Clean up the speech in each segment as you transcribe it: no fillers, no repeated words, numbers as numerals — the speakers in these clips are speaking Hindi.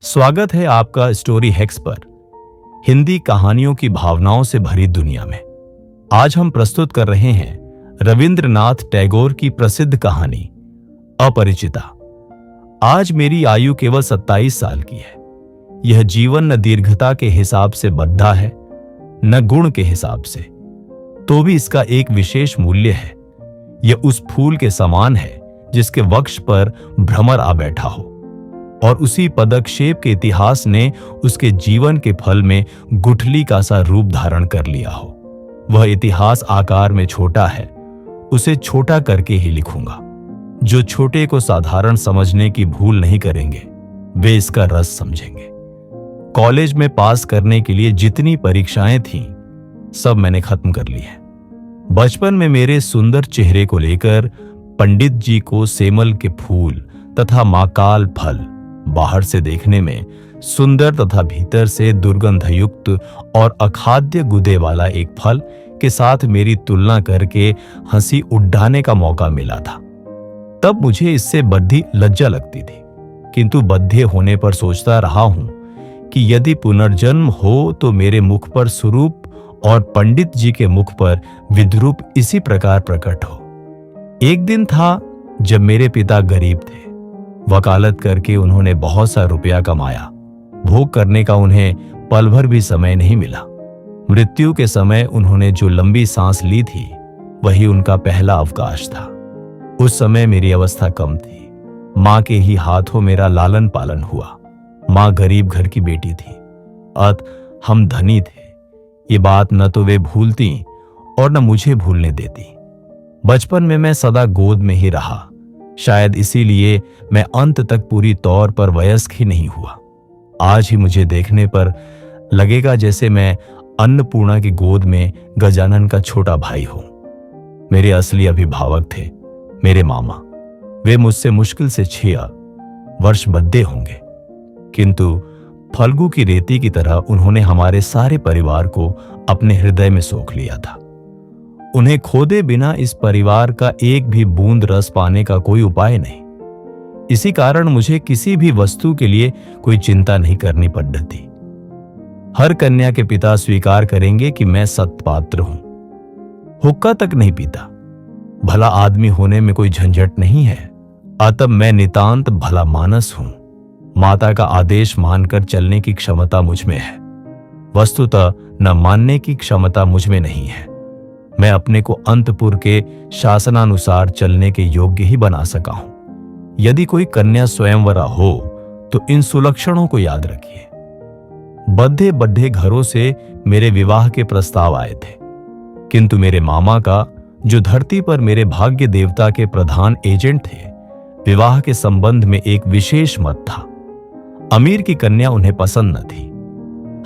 स्वागत है आपका स्टोरी हैक्स पर, हिंदी कहानियों की भावनाओं से भरी दुनिया में। आज हम प्रस्तुत कर रहे हैं रविंद्रनाथ टैगोर की प्रसिद्ध कहानी अपरिचिता। आज मेरी आयु केवल 27 साल की है। यह जीवन न दीर्घता के हिसाब से बढ़ा है न गुण के हिसाब से, तो भी इसका एक विशेष मूल्य है। यह उस फूल के समान है जिसके वक्ष पर भ्रमर आ बैठा हो और उसी पदक्षेप के इतिहास ने उसके जीवन के फल में गुठली का सा रूप धारण कर लिया हो। वह इतिहास आकार में छोटा है, उसे छोटा करके ही लिखूंगा। जो छोटे को साधारण समझने की भूल नहीं करेंगे वे इसका रस समझेंगे। कॉलेज में पास करने के लिए जितनी परीक्षाएं थीं सब मैंने खत्म कर ली है। बचपन में मेरे सुंदर चेहरे को लेकर पंडित जी को सेमल के फूल तथा माकाल फल, बाहर से देखने में सुंदर तथा भीतर से दुर्गंधयुक्त और अखाद्य गुदे वाला एक फल के साथ मेरी तुलना करके हंसी उड़ाने का मौका मिला था। तब मुझे इससे बड़ी लज्जा लगती थी, किंतु बद्धे होने पर सोचता रहा हूं कि यदि पुनर्जन्म हो तो मेरे मुख पर स्वरूप और पंडित जी के मुख पर विद्रूप इसी प्रकार प्रकट हो। एक दिन था जब मेरे पिता गरीब थे। वकालत करके उन्होंने बहुत सा रुपया कमाया। भोग करने का उन्हें पल भर भी समय नहीं मिला। मृत्यु के समय उन्होंने जो लंबी सांस ली थी वही उनका पहला अवकाश था। उस समय मेरी अवस्था कम थी। मां के ही हाथों मेरा लालन पालन हुआ। मां गरीब घर की बेटी थी, अत हम धनी थे। ये बात न तो वे भूलती और न मुझे भूलने देती। बचपन में मैं सदा गोद में ही रहा। शायद इसीलिए मैं अंत तक पूरी तौर पर वयस्क ही नहीं हुआ। आज ही मुझे देखने पर लगेगा जैसे मैं अन्नपूर्णा की गोद में गजानन का छोटा भाई हूं। मेरे असली अभिभावक थे मेरे मामा। वे मुझसे मुश्किल से 6 वर्ष बड़े होंगे, किंतु फल्गु की रेती की तरह उन्होंने हमारे सारे परिवार को अपने हृदय में सोख लिया था। उन्हें खोदे बिना इस परिवार का एक भी बूंद रस पाने का कोई उपाय नहीं। इसी कारण मुझे किसी भी वस्तु के लिए कोई चिंता नहीं करनी पड़ती। हर कन्या के पिता स्वीकार करेंगे कि मैं सत्पात्र हूं। हुक्का तक नहीं पीता। भला आदमी होने में कोई झंझट नहीं है, अतः मैं नितांत भला मानस हूं। माता का आदेश मानकर चलने की क्षमता मुझ में है, वस्तुतः न मानने की क्षमता मुझ में नहीं है। मैं अपने को अंतपुर के शासनानुसार चलने के योग्य ही बना सका हूं। यदि कोई कन्या स्वयंवरा हो तो इन सुलक्षणों को याद रखिए। बद्धे बद्धे घरों से मेरे विवाह के प्रस्ताव आए थे, किंतु मेरे मामा का, जो धरती पर मेरे भाग्य देवता के प्रधान एजेंट थे, विवाह के संबंध में एक विशेष मत था। अमीर की कन्या उन्हें पसंद न थी।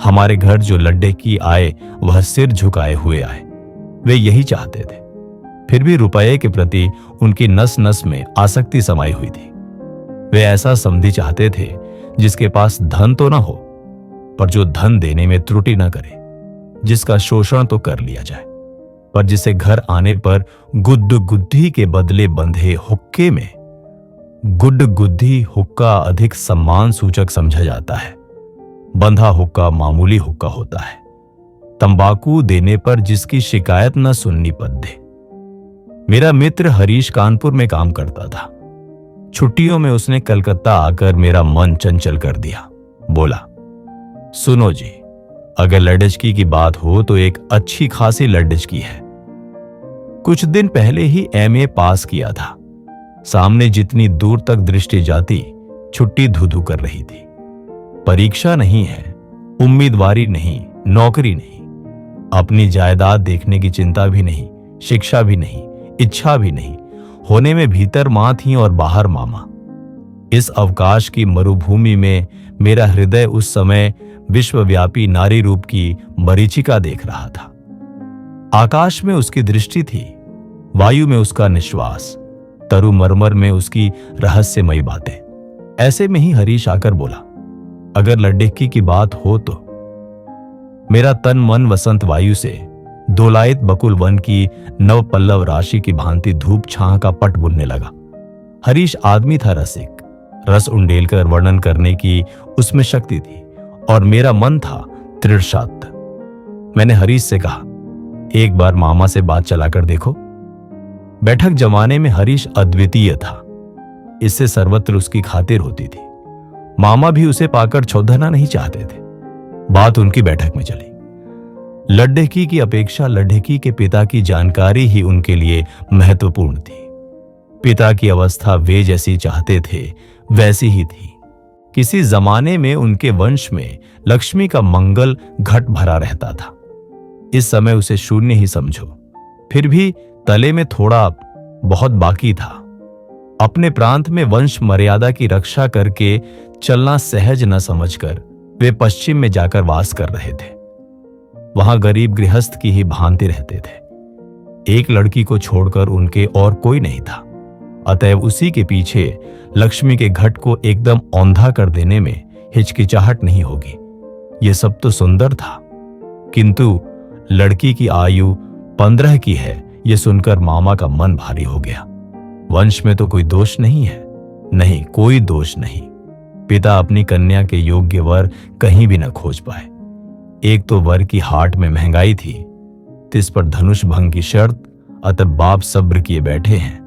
हमारे घर जो लड्डेकी आए वह सिर झुकाए हुए आए। वे यही चाहते थे। फिर भी रुपये के प्रति उनकी नस नस में आसक्ति समाई हुई थी। वे ऐसा समधी चाहते थे जिसके पास धन तो ना हो, पर जो धन देने में त्रुटि न करे, जिसका शोषण तो कर लिया जाए, पर जिसे घर आने पर गुड्ड गुद्दी के बदले बंधे हुक्के में गुड्ड गुद्दी हुक्का अधिक सम्मान सूचक समझा जाता है। बंधा हुक्का मामूली हुक्का होता है। तंबाकू देने पर जिसकी शिकायत न सुननी पड़े। मेरा मित्र हरीश कानपुर में काम करता था। छुट्टियों में उसने कलकत्ता आकर मेरा मन चंचल कर दिया। बोला, सुनो जी, अगर लड्डचकी की बात हो तो एक अच्छी खासी लड्डचकी है। कुछ दिन पहले ही MA पास किया था। सामने जितनी दूर तक दृष्टि जाती छुट्टी धू-धू कर रही थी। परीक्षा नहीं है, उम्मीदवारी नहीं, नौकरी नहीं, अपनी जायदाद देखने की चिंता भी नहीं, शिक्षा भी नहीं, इच्छा भी नहीं। होने में भीतर मां थी और बाहर मामा। इस अवकाश की मरुभूमि में मेरा हृदय उस समय विश्वव्यापी नारी रूप की मरीचिका देख रहा था। आकाश में उसकी दृष्टि थी, वायु में उसका निश्वास, तरु मरमर में उसकी रहस्यमयी बातें। ऐसे में ही हरीश आकर बोला, अगर लड्डेकी की बात हो तो। मेरा तन मन वसंत वायु से दोलायित बकुल वन की नव पल्लव राशि की भांति धूप छां का पट बुनने लगा। हरीश आदमी था रसिक, रस उंडेलकर वर्णन करने की उसमें शक्ति थी और मेरा मन था तृषार्त। मैंने हरीश से कहा, एक बार मामा से बात चलाकर देखो। बैठक जमाने में हरीश अद्वितीय था, इससे सर्वत्र उसकी खातिर होती थी। मामा भी उसे पाकर छौधना नहीं चाहते थे। बात उनकी बैठक में चली। लड्ढेकी की अपेक्षा लड्ढेकी के पिता की जानकारी ही उनके लिए महत्वपूर्ण थी। पिता की अवस्था वे जैसी चाहते थे वैसी ही थी। किसी जमाने में उनके वंश में लक्ष्मी का मंगल घट भरा रहता था। इस समय उसे शून्य ही समझो, फिर भी तले में थोड़ा बहुत बाकी था। अपने प्रांत में वंश मर्यादा की रक्षा करके चलना सहज न समझकर वे पश्चिम में जाकर वास कर रहे थे। वहां गरीब गृहस्थ की ही भांति रहते थे। एक लड़की को छोड़कर उनके और कोई नहीं था। अतएव उसी के पीछे लक्ष्मी के घट को एकदम औंधा कर देने में हिचकिचाहट नहीं होगी। ये सब तो सुंदर था, किंतु लड़की की आयु 15 की है, यह सुनकर मामा का मन भारी हो गया। वंश में तो कोई दोष नहीं है, नहीं कोई दोष नहीं। पिता अपनी कन्या के योग्य वर कहीं भी न खोज पाए। एक तो वर की हाट में महंगाई थी, तिस पर धनुष भंग की शर्त, अतः बाप सब्र किए बैठे हैं,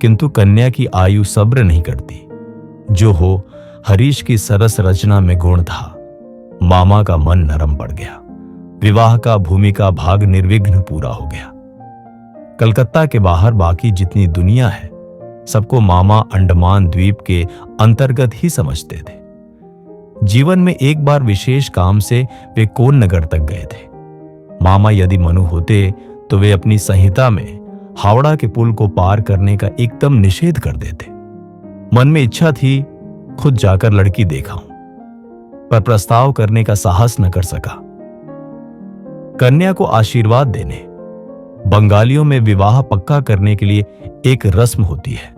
किंतु कन्या की आयु सब्र नहीं करती। जो हो, हरीश की सरस रचना में गुण था। मामा का मन नरम पड़ गया। विवाह का भूमिका भाग निर्विघ्न पूरा हो गया। कलकत्ता के बाहर बाकी जितनी दुनिया है, सबको मामा अंडमान द्वीप के अंतर्गत ही समझते थे। जीवन में एक बार विशेष काम से वे कोन नगर तक गए थे। मामा यदि मनु होते तो वे अपनी संहिता में हावड़ा के पुल को पार करने का एकदम निषेध कर देते। मन में इच्छा थी खुद जाकर लड़की देखाऊं, पर प्रस्ताव करने का साहस न कर सका। कन्या को आशीर्वाद देने, बंगालियों में विवाह पक्का करने के लिए एक रस्म होती है,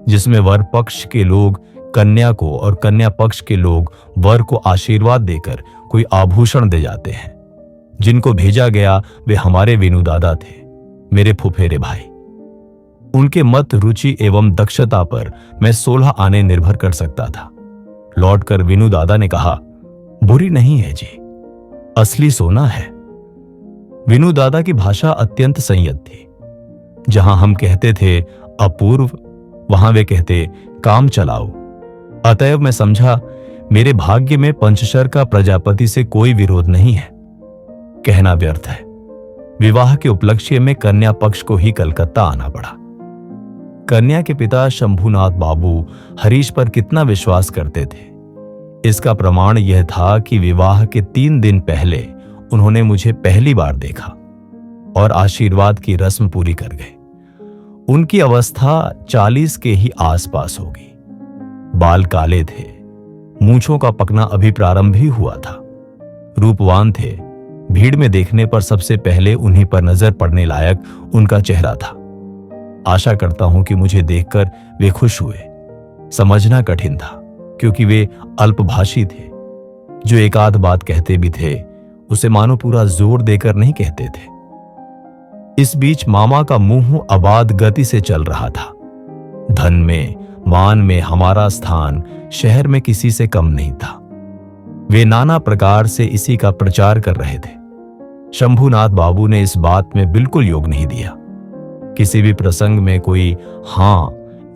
जिसमें वर पक्ष के लोग कन्या को और कन्या पक्ष के लोग वर को आशीर्वाद देकर कोई आभूषण दे जाते हैं। जिनको भेजा गया वे हमारे विनु दादा थे, मेरे फुफेरे भाई। उनके मत, रुचि एवं दक्षता पर मैं 16 आने निर्भर कर सकता था। लौटकर विनु दादा ने कहा, बुरी नहीं है जी, असली सोना है। विनु दादा की भाषा अत्यंत संयत थी। जहां हम कहते थे अपूर्व, वहां वे कहते काम चलाओ। अतएव मैं समझा मेरे भाग्य में पंचशर का प्रजापति से कोई विरोध नहीं है। कहना व्यर्थ है, विवाह के उपलक्ष्य में कन्या पक्ष को ही कलकत्ता आना पड़ा। कन्या के पिता शंभुनाथ बाबू हरीश पर कितना विश्वास करते थे, इसका प्रमाण यह था कि विवाह के 3 दिन पहले उन्होंने मुझे पहली बार देखा और आशीर्वाद की रस्म पूरी कर गए। उनकी अवस्था 40 के ही आसपास होगी। बाल काले थे, मूंछों का पकना अभी प्रारंभ ही हुआ था। रूपवान थे। भीड़ में देखने पर सबसे पहले उन्हीं पर नजर पड़ने लायक उनका चेहरा था। आशा करता हूं कि मुझे देखकर वे खुश हुए। समझना कठिन था, क्योंकि वे अल्पभाषी थे। जो एक आध बात कहते भी थे, उसे मानो पूरा जोर देकर नहीं कहते थे। इस बीच मामा का मुंह अबाध गति से चल रहा था। धन में, मान में हमारा स्थान शहर में किसी से कम नहीं था। वे नाना प्रकार से इसी का प्रचार कर रहे थे। शंभुनाथ बाबू ने इस बात में बिल्कुल योग नहीं दिया। किसी भी प्रसंग में कोई हां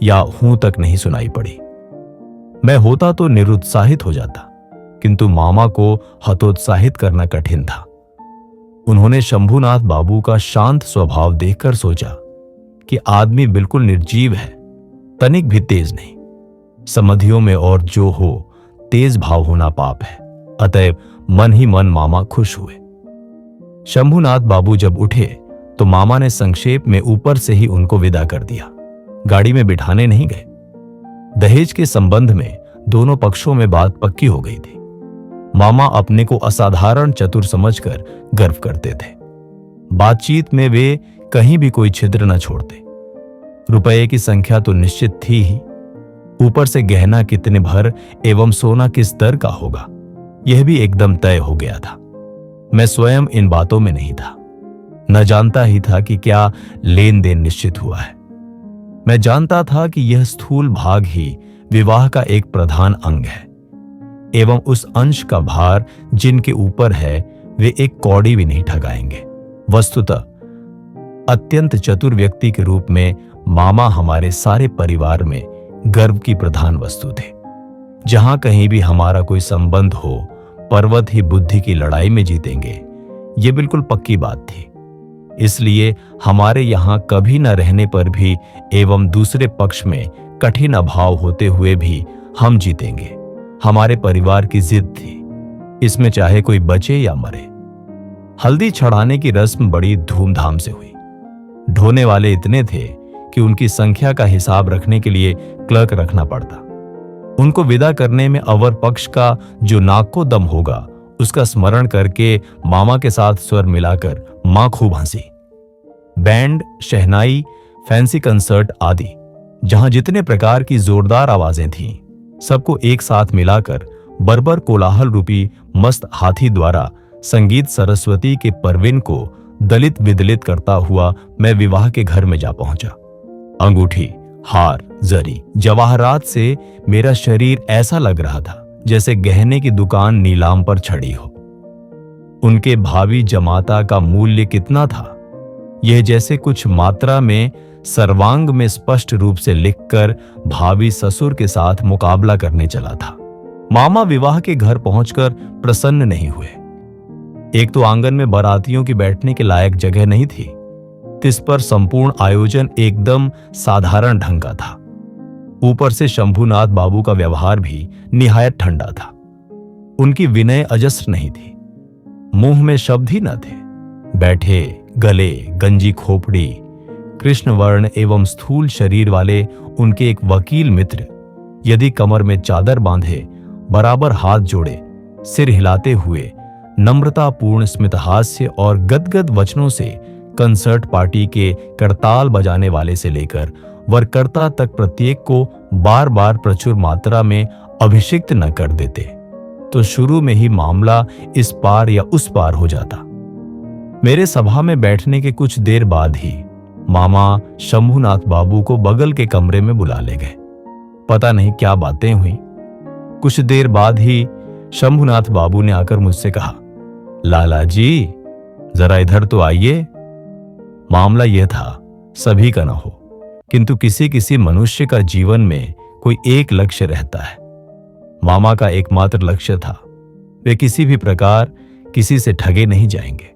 या हूं तक नहीं सुनाई पड़ी। मैं होता तो निरुत्साहित हो जाता, किंतु मामा को हतोत्साहित करना कठिन था। उन्होंने शंभुनाथ बाबू का शांत स्वभाव देखकर सोचा कि आदमी बिल्कुल निर्जीव है, तनिक भी तेज नहीं। समधियों में और जो हो, तेज भाव होना पाप है। अतएव मन ही मन मामा खुश हुए। शंभुनाथ बाबू जब उठे तो मामा ने संक्षेप में ऊपर से ही उनको विदा कर दिया। गाड़ी में बिठाने नहीं गए। दहेज के संबंध में दोनों पक्षों में बात पक्की हो गई थी। मामा अपने को असाधारण चतुर समझकर गर्व करते थे। बातचीत में वे कहीं भी कोई छिद्र न छोड़ते। रुपये की संख्या तो निश्चित थी ही, ऊपर से गहना कितने भर एवं सोना किस दर का होगा, यह भी एकदम तय हो गया था। मैं स्वयं इन बातों में नहीं था, न जानता ही था कि क्या लेन देन निश्चित हुआ है। मैं जानता था कि यह स्थूल भाग ही विवाह का एक प्रधान अंग है एवं उस अंश का भार जिनके ऊपर है वे एक कौड़ी भी नहीं ठगाएंगे। वस्तुतः अत्यंत चतुर व्यक्ति के रूप में मामा हमारे सारे परिवार में गर्व की प्रधान वस्तु थे। जहां कहीं भी हमारा कोई संबंध हो, पर्वत ही बुद्धि की लड़ाई में जीतेंगे, ये बिल्कुल पक्की बात थी। इसलिए हमारे यहां कभी न रहने पर भी एवं दूसरे पक्ष में कठिन अभाव होते हुए भी हम जीतेंगे, हमारे परिवार की जिद थी। इसमें चाहे कोई बचे या मरे। हल्दी चढ़ाने की रस्म बड़ी धूमधाम से हुई। ढोने वाले इतने थे कि उनकी संख्या का हिसाब रखने के लिए क्लर्क रखना पड़ता। उनको विदा करने में अवर पक्ष का जो नाक को दम होगा उसका स्मरण करके मामा के साथ स्वर मिलाकर मां खूब हंसी। बैंड, शहनाई, फैंसी कंसर्ट आदि जहां जितने प्रकार की जोरदार आवाजें थीं, सबको एक साथ मिलाकर बर्बर कोलाहल रूपी मस्त हाथी द्वारा संगीत सरस्वती के परवीन को दलित विदलित करता हुआ मैं विवाह के घर में जा पहुंचा। अंगूठी, हार, जरी, जवाहरात से मेरा शरीर ऐसा लग रहा था जैसे गहने की दुकान नीलाम पर छड़ी हो। उनके भावी जमाता का मूल्य कितना था, यह जैसे कुछ मात्रा में सर्वांग में स्पष्ट रूप से लिखकर भावी ससुर के साथ मुकाबला करने चला था। मामा विवाह के घर पहुंचकर प्रसन्न नहीं हुए। एक तो आंगन में बारातियों की बैठने के लायक जगह नहीं थी, तिस पर संपूर्ण आयोजन एकदम साधारण ढंग का था। ऊपर से शंभुनाथ बाबू का व्यवहार भी निहायत ठंडा था। उनकी विनय अजस्र नहीं थी, मुंह में शब्द ही न थे। बैठे, गले, गंजी खोपड़ी, कृष्ण वर्ण एवं स्थूल शरीर वाले उनके एक वकील मित्र यदि कमर में चादर बांधे, बराबर हाथ जोड़े, सिर हिलाते हुए नम्रतापूर्ण स्मितहास्य और गदगद वचनों से कंसर्ट पार्टी के करताल बजाने वाले से लेकर वरकर्ता तक प्रत्येक को बार बार प्रचुर मात्रा में अभिषिक्त न कर देते तो शुरू में ही मामला इस पार या उस पार हो जाता। मेरे सभा में बैठने के कुछ देर बाद ही मामा शंभुनाथ बाबू को बगल के कमरे में बुला ले गए। पता नहीं क्या बातें हुई। कुछ देर बाद ही शंभुनाथ बाबू ने आकर मुझसे कहा, लाला जी जरा इधर तो आइए। मामला यह था, सभी का न हो, किंतु किसी किसी मनुष्य का जीवन में कोई एक लक्ष्य रहता है। मामा का एकमात्र लक्ष्य था, वे किसी भी प्रकार किसी से ठगे नहीं जाएंगे।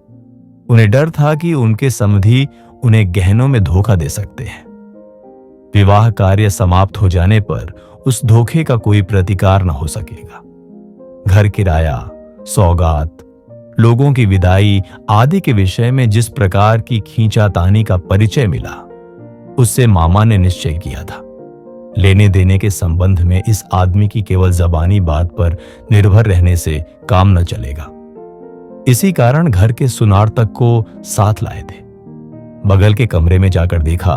उन्हें डर था कि उनके समधी उन्हें गहनों में धोखा दे सकते हैं। विवाह कार्य समाप्त हो जाने पर उस धोखे का कोई प्रतिकार न हो सकेगा। घर किराया, सौगात, लोगों की विदाई आदि के विषय में जिस प्रकार की खींचातानी का परिचय मिला, उससे मामा ने निश्चय किया था, लेने देने के संबंध में इस आदमी की केवल जबानी बात पर निर्भर रहने से काम न चलेगा। इसी कारण घर के सुनार तक को साथ लाए थे। बगल के कमरे में जाकर देखा,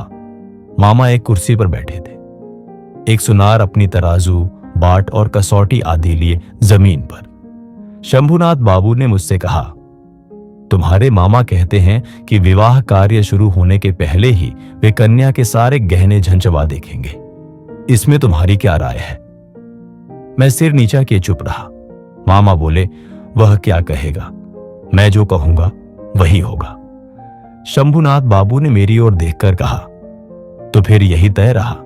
मामा एक कुर्सी पर बैठे थे। एक सुनार अपनी तराजू, बाट और कसौटी आदि लिए जमीन पर। शंभुनाथ बाबू ने मुझसे कहा, तुम्हारे मामा कहते हैं कि विवाह कार्य शुरू होने के पहले ही वे कन्या के सारे गहने झंझवा देखेंगे। इसमें तुम्हारी क्या राय है? मैं सिर नीचा किए चुप रहा। मामा बोले, वह क्या कहेगा, मैं जो कहूंगा वही होगा। शंभुनाथ बाबू ने मेरी ओर देखकर कहा, तो फिर यही तय रहा,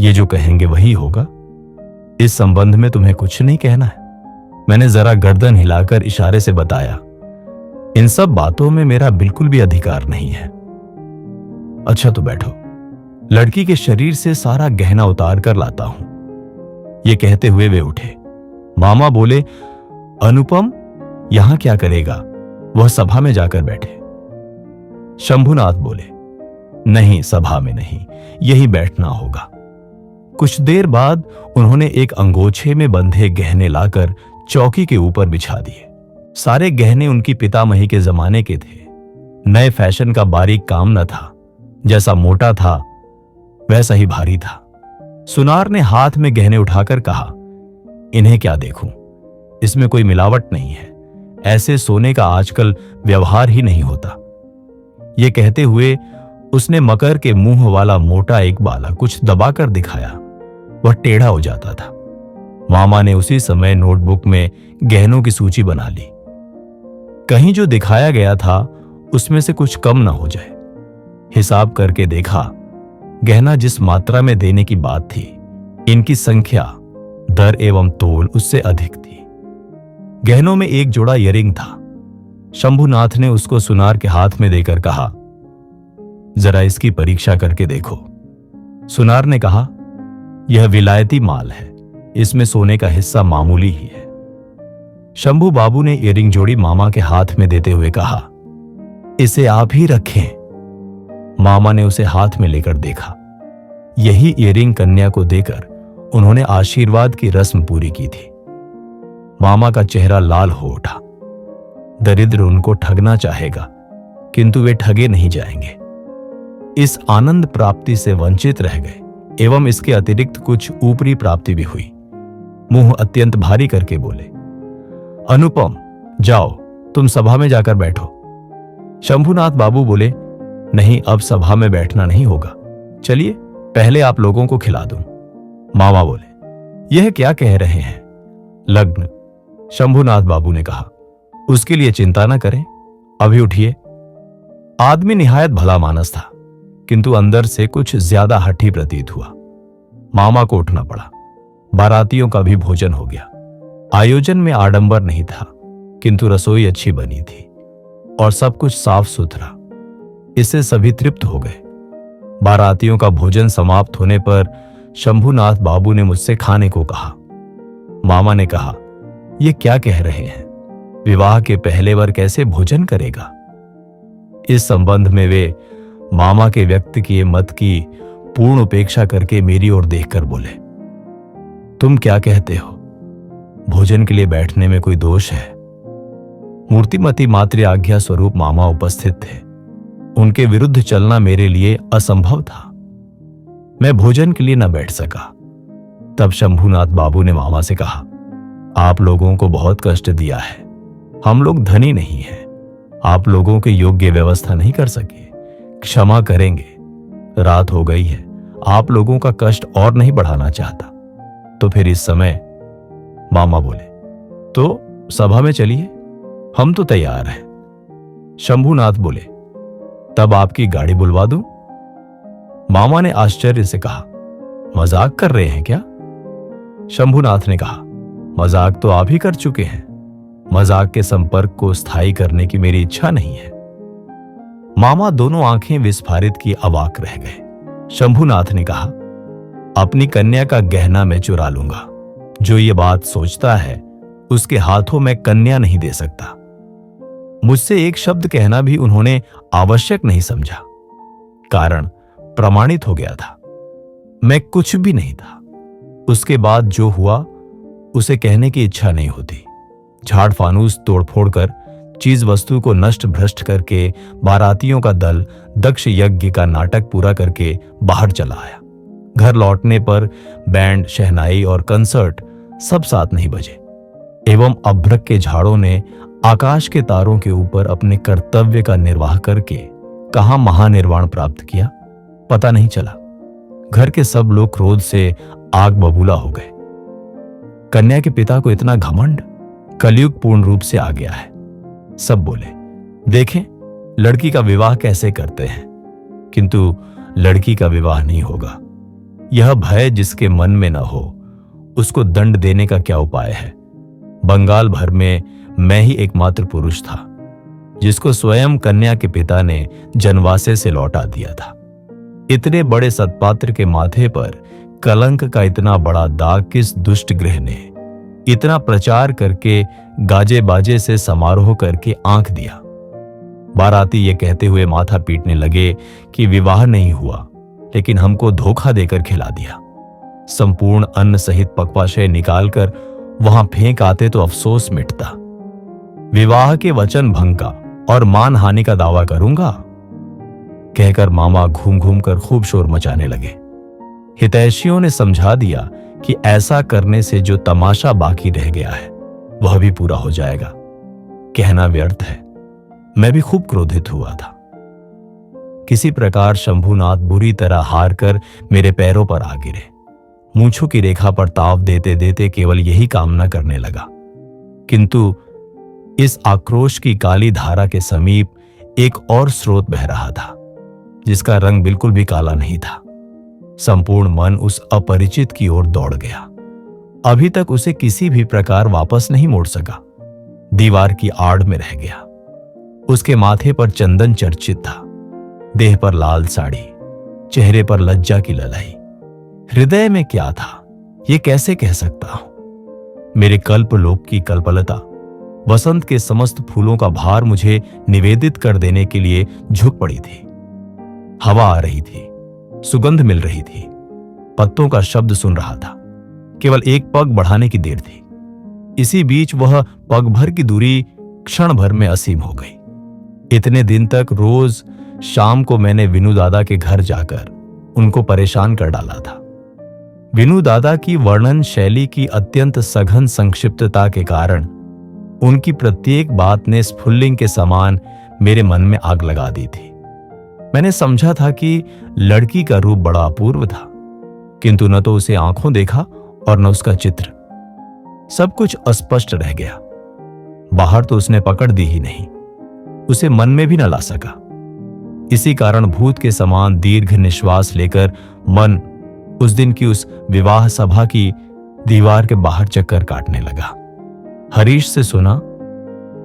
ये जो कहेंगे वही होगा। इस संबंध में तुम्हें कुछ नहीं कहना है? मैंने जरा गर्दन हिलाकर इशारे से बताया, इन सब बातों में मेरा बिल्कुल भी अधिकार नहीं है। अच्छा तो बैठो, लड़की के शरीर से सारा गहना उतार कर लाता हूं। ये कहते हुए वे उठे। मामा बोले, अनुपम यहां क्या करेगा, वह सभा में जाकर बैठे। शंभुनाथ बोले, नहीं, सभा में नहीं, यही बैठना होगा। कुछ देर बाद उन्होंने एक अंगोछे में बंधे गहने लाकर चौकी के ऊपर बिछा दिए। सारे गहने उनकी पितामही के जमाने के थे। नए फैशन का बारीक काम न था। जैसा मोटा था वैसा ही भारी था। सुनार ने हाथ में गहने उठाकर कहा, इन्हें क्या देखूं, इसमें कोई मिलावट नहीं है। ऐसे सोने का आजकल व्यवहार ही नहीं होता। ये कहते हुए उसने मकर के मुंह वाला मोटा एक बाला कुछ दबाकर दिखाया। वह टेढ़ा हो जाता था। मामा ने उसी समय नोटबुक में गहनों की सूची बना ली। कहीं जो दिखाया गया था उसमें से कुछ कम ना हो जाए। हिसाब करके देखा, गहना जिस मात्रा में देने की बात थी, इनकी संख्या, दर एवं तोल उससे अधिक थी। गहनों में एक जोड़ा इयररिंग था। शंभुनाथ ने उसको सुनार के हाथ में देकर कहा, जरा इसकी परीक्षा करके देखो। सुनार ने कहा, यह विलायती माल है, इसमें सोने का हिस्सा मामूली ही है। शंभू बाबू ने इयररिंग जोड़ी मामा के हाथ में देते हुए कहा, इसे आप ही रखें। मामा ने उसे हाथ में लेकर देखा। यही इयररिंग कन्या को देकर उन्होंने आशीर्वाद की रस्म पूरी की थी। मामा का चेहरा लाल हो उठा। दरिद्र उनको ठगना चाहेगा, किंतु वे ठगे नहीं जाएंगे। इस आनंद प्राप्ति से वंचित रह गए एवं इसके अतिरिक्त कुछ ऊपरी प्राप्ति भी हुई। मुंह अत्यंत भारी करके बोले, अनुपम, जाओ तुम सभा में जाकर बैठो। शंभुनाथ बाबू बोले, नहीं, अब सभा में बैठना नहीं होगा, चलिए पहले आप लोगों को खिला दूं। मामा बोले, यह क्या कह रहे हैं? लग्न। शंभुनाथ बाबू ने कहा, उसके लिए चिंता न करें, अभी उठिए। आदमी निहायत भला मानस था, किंतु अंदर से कुछ ज्यादा हठी प्रतीत हुआ। मामा को उठना पड़ा। बारातियों का भी भोजन हो गया। आयोजन में आडंबर नहीं था, किंतु रसोई अच्छी बनी थी और सब कुछ साफ सुथरा। इससे सभी तृप्त हो गए। बारातियों का भोजन समाप्त होने पर शंभुनाथ बाबू ने मुझसे खाने को कहा। मामा ने कहा, ये क्या कह रहे हैं? विवाह के पहले वर कैसे भोजन करेगा? इस संबंध में वे मामा के व्यक्त किए मत की पूर्ण उपेक्षा करके मेरी ओर देखकर बोले, तुम क्या कहते हो? भोजन के लिए बैठने में कोई दोष है? मूर्तिमती मातृ आज्ञा स्वरूप मामा उपस्थित थे। उनके विरुद्ध चलना मेरे लिए असंभव था। मैं भोजन के लिए न बैठ सका। तब शंभुनाथ बाबू ने मामा से कहा, आप लोगों को बहुत कष्ट दिया है। हम लोग धनी नहीं हैं। आप लोगों के योग्य व्यवस्था नहीं कर सके। क्षमा करेंगे। रात हो गई है, आप लोगों का कष्ट और नहीं बढ़ाना चाहता। तो फिर इस समय मामा बोले, तो सभा में चलिए, हम तो तैयार हैं। शंभुनाथ बोले, तब आपकी गाड़ी बुलवा दूं? मामा ने आश्चर्य से कहा, मजाक कर रहे हैं क्या? शंभुनाथ ने कहा, मजाक तो आप ही कर चुके हैं। मजाक के संपर्क को स्थायी करने की मेरी इच्छा नहीं है। मामा दोनों आंखें विस्फारित की अवाक रह गए। शंभुनाथ ने कहा, अपनी कन्या का गहना मैं चुरा लूंगा। जो ये बात सोचता है उसके हाथों में कन्या नहीं दे सकता। मुझसे एक शब्द कहना भी उन्होंने आवश्यक नहीं समझा। कारण प्रमाणित हो गया था। मैं कुछ भी नहीं था। उसके बाद जो हुआ उसे कहने की इच्छा नहीं होती। झाड़ फानूस तोड़फोड़ कर चीज वस्तु को नष्ट भ्रष्ट करके बारातियों का दल दक्ष यज्ञ का नाटक पूरा करके बाहर चला आया। घर लौटने पर बैंड, शहनाई और कंसर्ट सब साथ नहीं बजे एवं अभ्रक के झाड़ों ने आकाश के तारों के ऊपर अपने कर्तव्य का निर्वाह करके कहां महानिर्वाण प्राप्त किया पता नहीं चला। घर के सब लोग क्रोध से आग बबूला हो गए। कन्या के पिता को इतना घमंड, कलयुग पूर्ण रूप से आ गया है। सब बोले, देखें लड़की का विवाह कैसे करते हैं, किंतु लड़की का विवाह नहीं होगा। यह भय जिसके मन में न हो उसको दंड देने का क्या उपाय है? बंगाल भर में मैं ही एकमात्र पुरुष था जिसको स्वयं कन्या के पिता ने जनवासे से लौटा दिया था। इतने बड़े सत्पात्र के माथे पर कलंक का इतना बड़ा दाग किस दुष्ट गृह ने इतना प्रचार करके गाजे बाजे से समारोह करके आंख दिया? बाराती ये कहते हुए माथा पीटने लगे कि विवाह नहीं हुआ, लेकिन हमको धोखा देकर खिला दिया। संपूर्ण अन्न सहित पक्वाशय निकालकर वहां फेंक आते तो अफसोस मिटता। विवाह के वचन भंग का और मानहानि का दावा करूंगा, कहकर मामा घूम घूम कर खूब शोर मचाने लगे। हितैषियों ने समझा दिया कि ऐसा करने से जो तमाशा बाकी रह गया है वह भी पूरा हो जाएगा। कहना व्यर्थ है, मैं भी खूब क्रोधित हुआ था। किसी प्रकार शंभुनाथ बुरी तरह हार कर मेरे पैरों पर आ गिरे। मूंछों की रेखा पर ताव देते देते केवल यही कामना करने लगा। किंतु इस आक्रोश की काली धारा के समीप एक और स्रोत बह रहा था, जिसका रंग बिल्कुल भी काला नहीं था। संपूर्ण मन उस अपरिचित की ओर दौड़ गया। अभी तक उसे किसी भी प्रकार वापस नहीं मोड़ सका। दीवार की आड़ में रह गया। उसके माथे पर चंदन चर्चित था, देह पर लाल साड़ी, चेहरे पर लज्जा की ललाई। हृदय में क्या था, ये कैसे कह सकता हूं। मेरे कल्पलोक की कल्पलता, वसंत के समस्त फूलों का भार मुझे निवेदित कर देने के लिए झुक पड़ी थी। हवा आ रही थी, सुगंध मिल रही थी, पत्तों का शब्द सुन रहा था। केवल एक पग बढ़ाने की देर थी। इसी बीच वह पग भर की दूरी क्षण भर में असीम हो गई। इतने दिन तक रोज शाम को मैंने विनू दादा के घर जाकर उनको परेशान कर डाला था। विनू दादा की वर्णन शैली की अत्यंत सघन संक्षिप्तता के कारण उनकी प्रत्येक बात ने स्फुल्लिंग के समान मेरे मन में आग लगा दी थी। मैंने समझा था कि लड़की का रूप बड़ा अपूर्व था, किंतु न तो उसे आंखों देखा और न उसका चित्र। सब कुछ अस्पष्ट रह गया। बाहर तो उसने पकड़ दी ही नहीं, उसे मन में भी न ला सका। इसी कारण भूत के समान दीर्घ निश्वास लेकर मन उस दिन की उस विवाह सभा की दीवार के बाहर चक्कर काटने लगा। हरीश से सुना,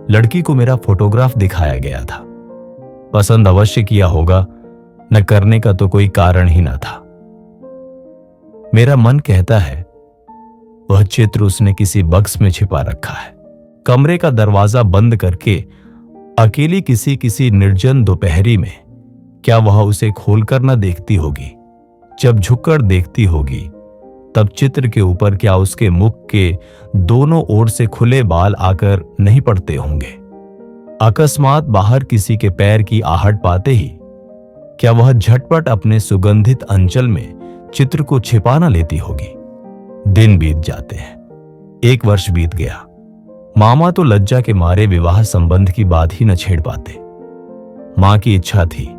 लड़की को मेरा फोटोग्राफ दिखाया गया था। पसंद अवश्य किया होगा, न करने का तो कोई कारण ही न था। मेरा मन कहता है वह चित्र उसने किसी बक्स में छिपा रखा है। कमरे का दरवाजा बंद करके अकेली किसी निर्जन दोपहरी में क्या वह उसे खोलकर न देखती होगी? जब झुककर देखती होगी तब चित्र के ऊपर क्या उसके मुख के दोनों ओर से खुले बाल आकर नहीं पड़ते होंगे? अकस्मात बाहर किसी के पैर की आहट पाते ही क्या वह झटपट अपने सुगंधित अंचल में चित्र को छिपा न लेती होगी? दिन बीत जाते हैं। 1 वर्ष बीत गया। मामा तो लज्जा के मारे विवाह संबंध की बात ही न छेड़ पाते। मां की इच्छा थी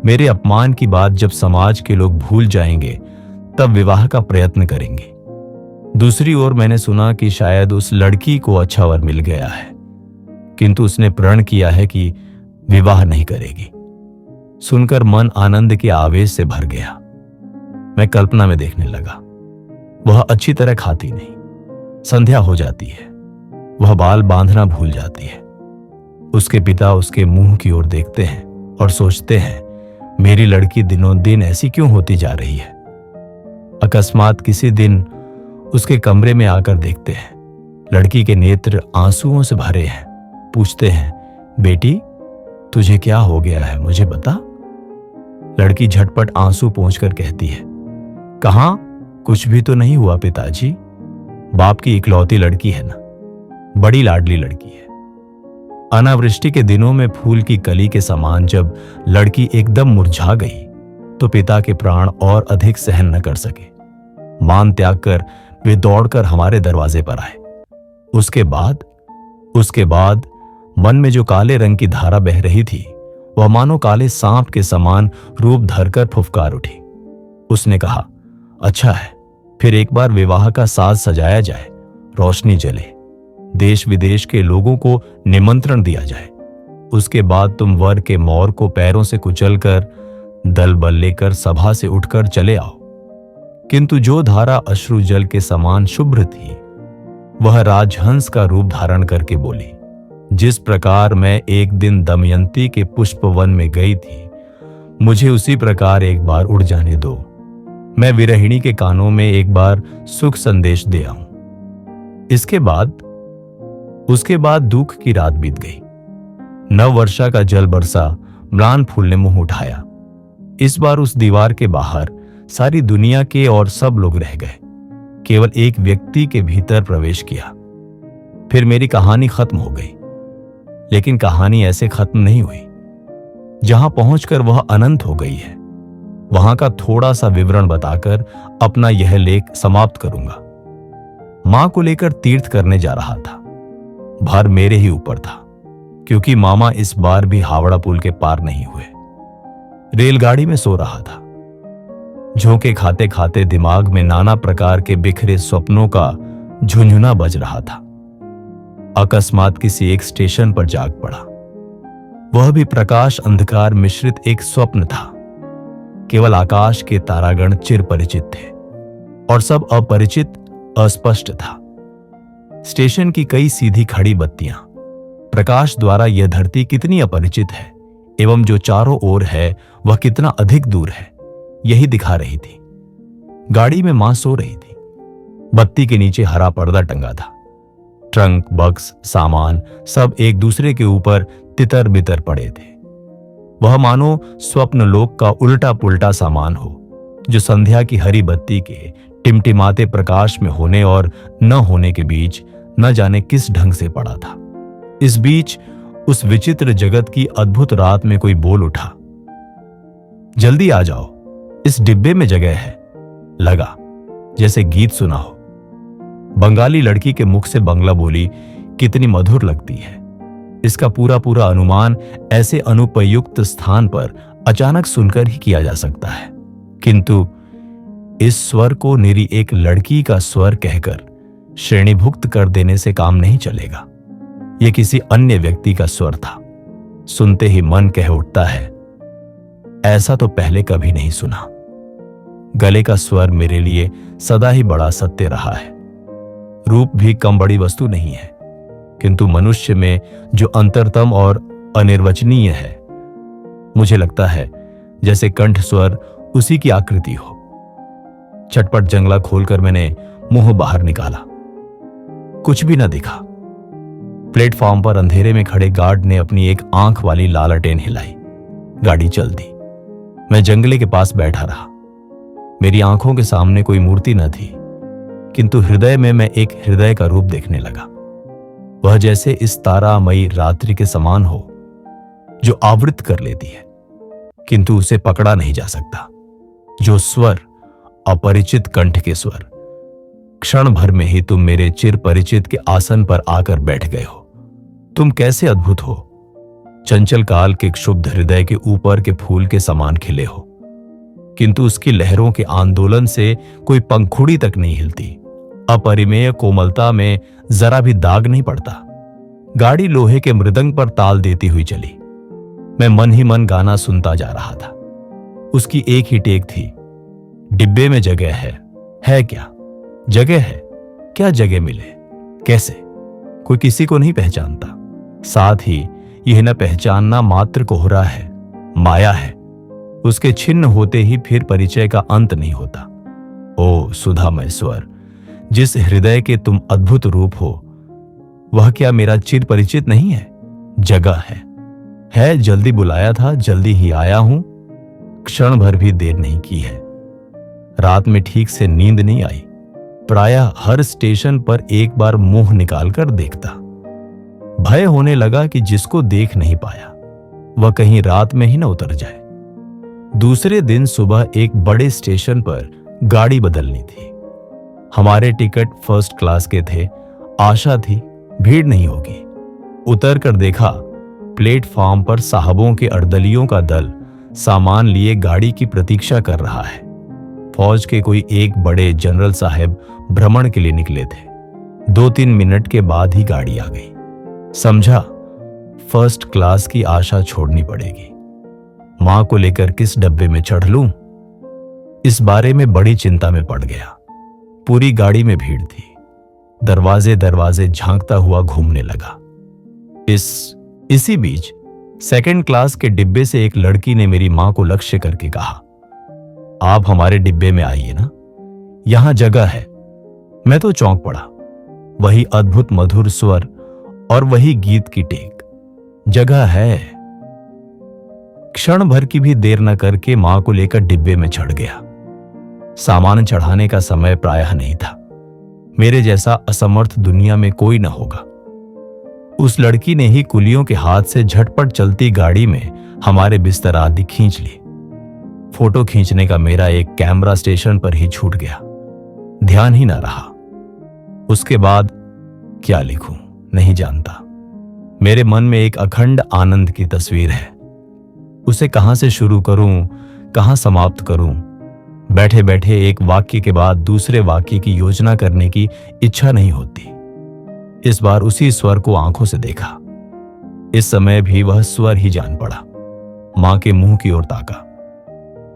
मेरे अपमान की बात जब समाज के लोग भूल जाएंगे तब विवाह का प्रयत्न करेंगे। दूसरी ओर मैंने सुना कि शायद उस लड़की को अच्छा वर मिल गया है, किंतु उसने प्रण किया है कि विवाह नहीं करेगी। सुनकर मन आनंद के आवेश से भर गया। मैं कल्पना में देखने लगा। वह अच्छी तरह खाती नहीं। संध्या हो जाती है, वह बाल बांधना भूल जाती है। उसके पिता उसके मुंह की ओर देखते हैं और सोचते हैं, मेरी लड़की दिनों दिन ऐसी क्यों होती जा रही है। अकस्मात किसी दिन उसके कमरे में आकर देखते हैं, लड़की के नेत्र आंसुओं से भरे हैं। पूछते हैं, बेटी तुझे क्या हो गया है, मुझे बता। लड़की झटपट आंसू पोंछकर कहती है, कहां, कुछ भी तो नहीं हुआ पिताजी। बाप की इकलौती लड़की है ना, बड़ी लाडली लड़की है। अनावृष्टि के दिनों में फूल की कली के समान जब लड़की एकदम मुरझा गई तो पिता के प्राण और अधिक सहन न कर सके। मान त्याग कर वे दौड़कर हमारे दरवाजे पर आए। उसके बाद मन में जो काले रंग की धारा बह रही थी वह मानो काले सांप के समान रूप धरकर फुफकार उठी। उसने कहा, अच्छा है, फिर एक बार विवाह का साज सजाया जाए, रोशनी जले, देश विदेश के लोगों को निमंत्रण दिया जाए। उसके बाद तुम वर के मोर को पैरों से कुचलकर दल बल लेकर सभा से उठकर चले आओ। किंतु जो धारा अश्रु जल के समान शुभ्र थी वह राजहंस का रूप धारण करके बोली, जिस प्रकार मैं एक दिन दमयंती के पुष्पवन में गई थी, मुझे उसी प्रकार एक बार उड़ जाने दो। मैं विरहिणी के कानों में एक बार सुख संदेश दे आऊं। उसके बाद दुख की रात बीत गई। नव वर्षा का जल बरसा, म्लान फूल ने मुंह उठाया। इस बार उस दीवार के बाहर सारी दुनिया के और सब लोग रह गए। केवल एक व्यक्ति के भीतर प्रवेश किया। फिर मेरी कहानी खत्म हो गई। लेकिन कहानी ऐसे खत्म नहीं हुई। जहां पहुंचकर वह अनंत हो गई है, वहां का थोड़ा सा विवरण बताकर अपना यह लेख समाप्त करूंगा। मां को लेकर तीर्थ करने जा रहा था। भार मेरे ही ऊपर था, क्योंकि मामा इस बार भी हावड़ा पुल के पार नहीं हुए। रेलगाड़ी में सो रहा था। झोंके खाते खाते दिमाग में नाना प्रकार के बिखरे स्वप्नों का झुंझुना बज रहा था। अकस्मात किसी एक स्टेशन पर जाग पड़ा। वह भी प्रकाश अंधकार मिश्रित एक स्वप्न था। केवल आकाश के तारागण चिर परिचित थे और सब अपरिचित अस्पष्ट था। स्टेशन की कई सीधी खड़ी बत्तियां प्रकाश द्वारा यह धरती कितनी अपरिचित है एवं जो चारों ओर है वह कितना अधिक दूर है, यही दिखा रही थी। गाड़ी में मां सो रही थी। बत्ती के नीचे हरा पर्दा टंगा था। ट्रंक, बक्स, सामान सब एक दूसरे के ऊपर तितर बितर पड़े थे। वह मानो स्वप्न लोक का उल्टा पुल्टा सामान हो, जो संध्या की हरी बत्ती के टिमटिमाते प्रकाश में होने और न होने के बीच न जाने किस ढंग से पड़ा था। इस बीच उस विचित्र जगत की अद्भुत रात में कोई बोल उठा, जल्दी आ जाओ, इस डिब्बे में जगह है। लगा जैसे गीत सुना हो। बंगाली लड़की के मुख से बंगला बोली कितनी मधुर लगती है। इसका पूरा पूरा अनुमान ऐसे अनुपयुक्त स्थान पर अचानक सुनकर ही किया जा सकता है, किंतु इस स्वर को निरी एक लड़की का स्वर कहकर श्रेणीभुक्त कर देने से काम नहीं चलेगा। यह किसी अन्य व्यक्ति का स्वर था। सुनते ही मन कह उठता है, ऐसा तो पहले कभी नहीं सुना। गले का स्वर मेरे लिए सदा ही बड़ा सत्य रहा है। रूप भी कम बड़ी वस्तु नहीं है, किंतु मनुष्य में जो अंतरतम और अनिर्वचनीय है, मुझे लगता है जैसे कंठ स्वर उसी की आकृति हो। चटपट जंगला खोलकर मैंने मुंह बाहर निकाला। कुछ भी न दिखा। प्लेटफॉर्म पर अंधेरे में खड़े गार्ड ने अपनी एक आंख वाली लालटेन हिलाई। गाड़ी चल दी। मैं जंगले के पास बैठा रहा। मेरी आंखों के सामने कोई मूर्ति न थी, किंतु हृदय में मैं एक हृदय का रूप देखने लगा। वह जैसे इस तारामयी रात्रि के समान हो, जो आवृत कर लेती है, किंतु उसे पकड़ा नहीं जा सकता। जो स्वर, अपरिचित कंठ के स्वर। क्षण भर में ही तुम मेरे चिर परिचित के आसन पर आकर बैठ गए हो। तुम कैसे अद्भुत हो। चंचल काल के क्षुब्ध हृदय के ऊपर के फूल के समान खिले हो, किंतु उसकी लहरों के आंदोलन से कोई पंखुड़ी तक नहीं हिलती। अपरिमेय कोमलता में जरा भी दाग नहीं पड़ता। गाड़ी लोहे के मृदंग पर ताल देती हुई चली। मैं मन ही मन गाना सुनता जा रहा था। उसकी एक ही टेक थी, डिब्बे में जगह है क्या? जगह है क्या? जगह मिले कैसे? कोई किसी को नहीं पहचानता। साथ ही यह न पहचानना मात्र कोहरा है, माया है। उसके छिन्न होते ही फिर परिचय का अंत नहीं होता। ओ सुधामय स्वर, जिस हृदय के तुम अद्भुत रूप हो, वह क्या मेरा चिर परिचित नहीं है? जगह है। जल्दी बुलाया था, जल्दी ही आया हूं। क्षण भर भी देर नहीं की है। रात में ठीक से नींद नहीं आई। प्रायः हर स्टेशन पर एक बार मुंह निकालकर देखता। भय होने लगा कि जिसको देख नहीं पाया वह कहीं रात में ही न उतर जाए। दूसरे दिन सुबह एक बड़े स्टेशन पर गाड़ी बदलनी थी। हमारे टिकट फर्स्ट क्लास के थे। आशा थी भीड़ नहीं होगी। उतर कर देखा, प्लेटफॉर्म पर साहबों के अर्दलियों का दल सामान लिए गाड़ी की प्रतीक्षा कर रहा है। फौज के कोई एक बड़े जनरल साहब भ्रमण के लिए निकले थे। 2-3 मिनट के बाद ही गाड़ी आ गई। समझा फर्स्ट क्लास की आशा छोड़नी पड़ेगी। मां को लेकर किस डब्बे में चढ़ लूं, इस बारे में बड़ी चिंता में पड़ गया। पूरी गाड़ी में भीड़ थी। दरवाजे दरवाजे झांकता हुआ घूमने लगा। इसी बीच सेकंड क्लास के डिब्बे से एक लड़की ने मेरी मां को लक्ष्य करके कहा, आप हमारे डिब्बे में आइए ना, यहां जगह है। मैं तो चौंक पड़ा। वही अद्भुत मधुर स्वर और वही गीत की टेक। जगह है। क्षण भर की भी देर न करके मां को लेकर डिब्बे में चढ़ गया। सामान चढ़ाने का समय प्रायः नहीं था। मेरे जैसा असमर्थ दुनिया में कोई न होगा। उस लड़की ने ही कुलियों के हाथ से झटपट चलती गाड़ी में हमारे बिस्तर आदि खींच लिए। फोटो खींचने का मेरा एक कैमरा स्टेशन पर ही छूट गया। ध्यान ही न रहा। उसके बाद क्या लिखूं नहीं जानता। मेरे मन में एक अखंड आनंद की तस्वीर है। उसे कहां से शुरू करूं, कहां समाप्त करूं, बैठे बैठे एक वाक्य के बाद दूसरे वाक्य की योजना करने की इच्छा नहीं होती। इस बार उसी स्वर को आंखों से देखा। इस समय भी वह स्वर ही जान पड़ा। मां के मुंह की ओर ताका,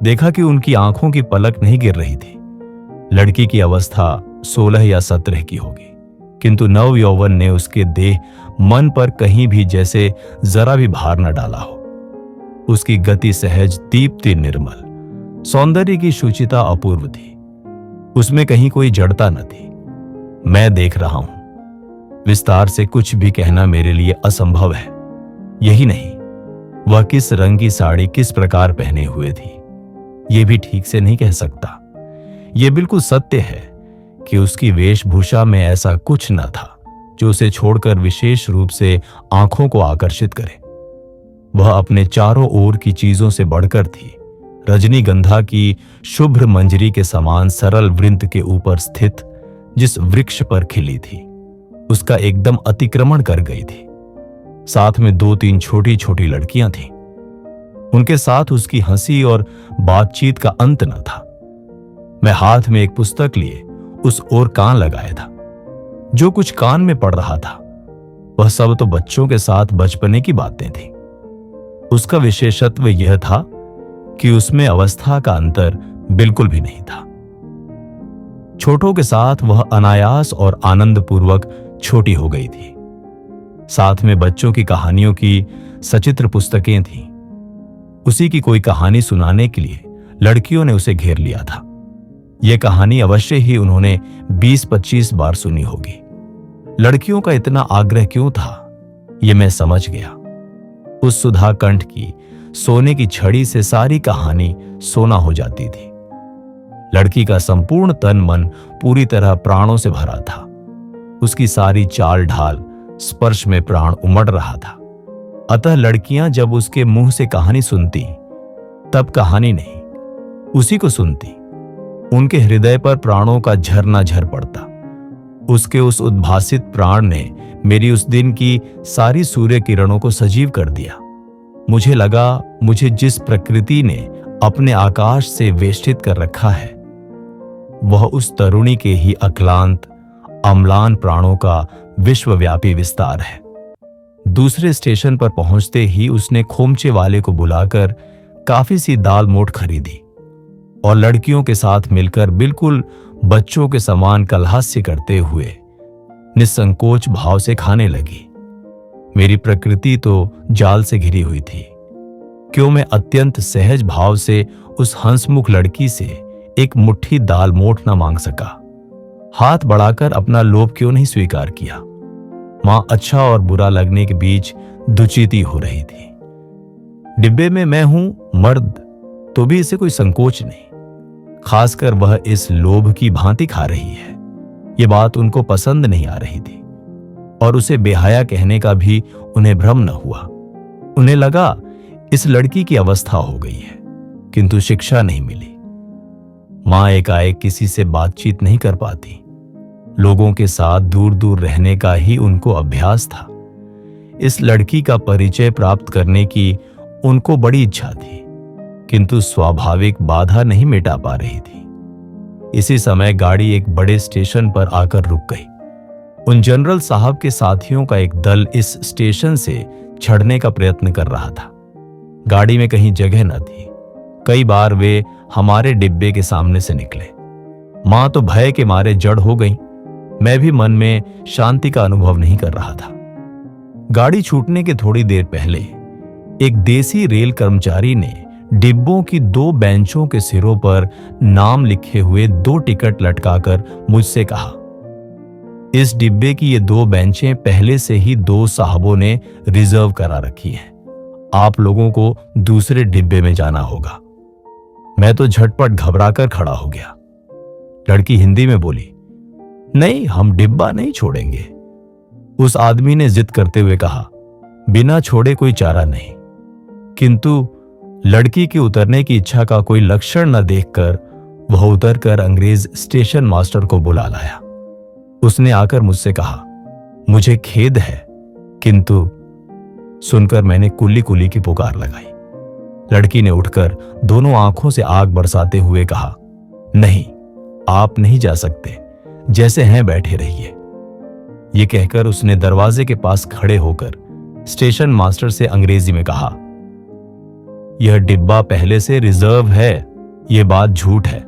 देखा कि उनकी आंखों की पलक नहीं गिर रही थी। लड़की की अवस्था 16 या 17 की होगी, किंतु नव यौवन ने उसके देह मन पर कहीं भी जैसे जरा भी भार न डाला हो। उसकी गति सहज, दीप्ति निर्मल, सौंदर्य की शुचिता अपूर्व थी। उसमें कहीं कोई जड़ता न थी। मैं देख रहा हूं। विस्तार से कुछ भी कहना मेरे लिए असंभव है। यही नहीं, वह किस रंग की साड़ी किस प्रकार पहने हुए थी, यह भी ठीक से नहीं कह सकता। यह बिल्कुल सत्य है कि उसकी वेशभूषा में ऐसा कुछ न था जो उसे छोड़कर विशेष रूप से आंखों को आकर्षित करे। वह अपने चारों ओर की चीजों से बढ़कर थी। रजनीगंधा की शुभ्र मंजरी के समान सरल वृंत के ऊपर स्थित जिस वृक्ष पर खिली थी, उसका एकदम अतिक्रमण कर गई थी। साथ में 2-3 छोटी छोटी लड़कियां थीं। उनके साथ उसकी हंसी और बातचीत का अंत न था। मैं हाथ में एक पुस्तक लिए उस ओर कान लगाया था। जो कुछ कान में पड़ रहा था वह सब तो बच्चों के साथ बचपने की बातें थी। उसका विशेषत्व यह था कि उसमें अवस्था का अंतर बिल्कुल भी नहीं था। छोटों के साथ वह अनायास और आनंदपूर्वक छोटी हो गई थी। साथ में बच्चों की कहानियों की सचित्र पुस्तकें थीं। उसी की कोई कहानी सुनाने के लिए लड़कियों ने उसे घेर लिया था। यह कहानी अवश्य ही उन्होंने 20-25 बार सुनी होगी। लड़कियों का इतना आग्रह क्यों था, यह मैं समझ गया। उस सुधा कंठ की सोने की छड़ी से सारी कहानी सोना हो जाती थी। लड़की का संपूर्ण तन मन पूरी तरह प्राणों से भरा था। उसकी सारी चाल ढाल स्पर्श में प्राण उमड़ रहा था। अतः लड़कियां जब उसके मुंह से कहानी सुनती, तब कहानी नहीं, उसी को सुनती। उनके हृदय पर प्राणों का झरना झर पड़ता। उसके उस उद्भासित प्राण ने मेरी उस दिन की सारी सूर्य किरणों को सजीव कर दिया। मुझे लगा मुझे जिस प्रकृति ने अपने आकाश से वेष्टित कर रखा है, वह उस तरुणी के ही अक्लांत अम्लान प्राणों का विश्वव्यापी विस्तार है। दूसरे स्टेशन पर पहुंचते ही उसने खोमचे वाले को बुलाकर काफी सी दाल मोठ खरीदी और लड़कियों के साथ मिलकर बिल्कुल बच्चों के समान कलहास्य करते हुए निसंकोच भाव से खाने लगी। मेरी प्रकृति तो जाल से घिरी हुई थी। क्यों मैं अत्यंत सहज भाव से उस हंसमुख लड़की से एक मुट्ठी दाल मोठ न मांग सका? हाथ बढ़ाकर अपना लोभ क्यों नहीं स्वीकार किया? मां अच्छा और बुरा लगने के बीच दुचिती हो रही थी। डिब्बे में मैं हूं मर्द, तो भी इसे कोई संकोच नहीं। खासकर वह इस लोभ की भांति खा रही है, यह बात उनको पसंद नहीं आ रही थी। और उसे बेहया कहने का भी उन्हें भ्रम न हुआ। उन्हें लगा इस लड़की की अवस्था हो गई है, किंतु शिक्षा नहीं मिली। मां एकाएक किसी से बातचीत नहीं कर पाती। लोगों के साथ दूर दूर रहने का ही उनको अभ्यास था। इस लड़की का परिचय प्राप्त करने की उनको बड़ी इच्छा थी, किंतु स्वाभाविक बाधा नहीं मिटा पा रही थी। इसी समय गाड़ी एक बड़े स्टेशन पर आकर रुक गई। उन जनरल साहब के साथियों का एक दल इस स्टेशन से चढ़ने का प्रयत्न कर रहा था। गाड़ी में कहीं जगह न थी। कई बार वे हमारे डिब्बे के सामने से निकले। मां तो भय के मारे जड़ हो गई। मैं भी मन में शांति का अनुभव नहीं कर रहा था। गाड़ी छूटने के थोड़ी देर पहले एक देसी रेल कर्मचारी ने डिब्बों की 2 बेंचों के सिरों पर नाम लिखे हुए 2 टिकट लटकाकर मुझसे कहा, इस डिब्बे की ये 2 बेंचें पहले से ही 2 साहबों ने रिजर्व करा रखी हैं। आप लोगों को दूसरे डिब्बे में जाना होगा। मैं तो झटपट घबराकर खड़ा हो गया। लड़की हिंदी में बोली, नहीं, हम डिब्बा नहीं छोड़ेंगे। उस आदमी ने जिद करते हुए कहा, बिना छोड़े कोई चारा नहीं। किंतु लड़की की उतरने की इच्छा का कोई लक्षण न देखकर वह उतरकर अंग्रेज स्टेशन मास्टर को बुला लाया। उसने आकर मुझसे कहा, मुझे खेद है, किंतु सुनकर मैंने कुल्ली कुल्ली की पुकार लगाई। लड़की ने उठकर दोनों आंखों से आग बरसाते हुए कहा, नहीं, आप नहीं जा सकते, जैसे हैं बैठे रहिए। ये कहकर उसने दरवाजे के पास खड़े होकर स्टेशन मास्टर से अंग्रेजी में कहा, यह डिब्बा पहले से रिजर्व है, यह बात झूठ है।